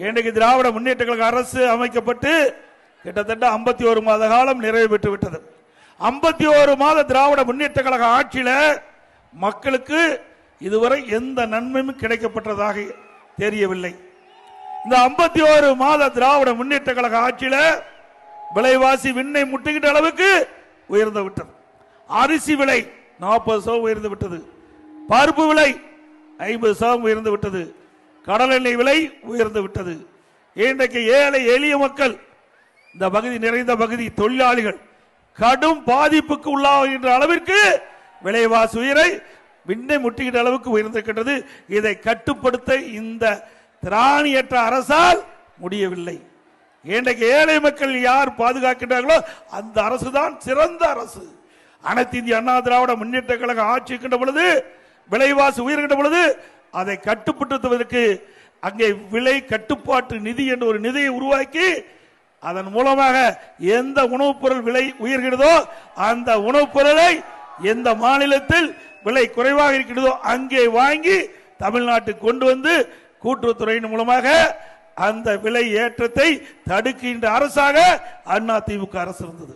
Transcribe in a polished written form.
இன்றைக்கு திராவிட முன்னேற்ற கழக அரசு அமைக்கப்பட்டு கிட்டத்தட்ட 51 மாத காலம் நிறைவு பெற்று விட்டது. 51 மாத திராவிட முன்னேற்ற கழக ஆட்சியில மக்களுக்கு இதுவரை எந்த நன்மையும் கிடைக்கப்பட்டதாக தெரியவில்லை. இந்த 51 மாத திராவிட முன்னேற்ற கழக ஆட்சியில விலைவாசி விண்ணை முட்டுகின்ற அளவுக்கு உயர்ந்து விட்டது. அரிசி விலை 40% உயர்ந்து விட்டது. பருப்பு விலை 50% உயர்ந்து விட்டது. கடல் எண்ணெய் விலை உயர்ந்து விட்டது. இன்றைக்கு ஏழை எளிய மக்கள், இந்த பகுதி நிறைந்த பகுதி தொழிலாளிகள் கடும் பாதிப்புக்கு உள்ளாகின்ற அளவிற்கு விலைவாசி உயரை விண்ணை முட்டுகின்ற அளவுக்கு உயர்ந்திருக்கின்றது. இதை கட்டுப்படுத்த இந்த திராணியற்ற அரசால் முடியவில்லை. இன்றைக்கு ஏழை மக்கள் யார் பாதுகாக்கின்றார்களோ அந்த அரசு தான் சிறந்த அரசு. அனைத்து இந்திய அண்ணா திராவிட முன்னேற்ற கழக ஆட்சி இருக்கின்ற பொழுது, விலைவாசி உயர்கின்ற பொழுது அதை கட்டுப்படுத்துவதற்கு அங்கே விலை கட்டுப்பாட்டு நிதி என்ற ஒரு நிதியை உருவாக்கி அதன் மூலமாக எந்த உணவுப் பொருள் விலை உயர்கிறதோ அந்த உணவுப் பொருளை எந்த மாநிலத்தில் விலை குறைவாக இருக்கிறதோ அங்கே வாங்கி தமிழ்நாட்டுக்கு கொண்டு வந்து கூட்டுறவுத்துறையின் மூலமாக அந்த விலை ஏற்றத்தை தடுக்கின்ற அரசாக அதிமுக அரசு இருந்தது.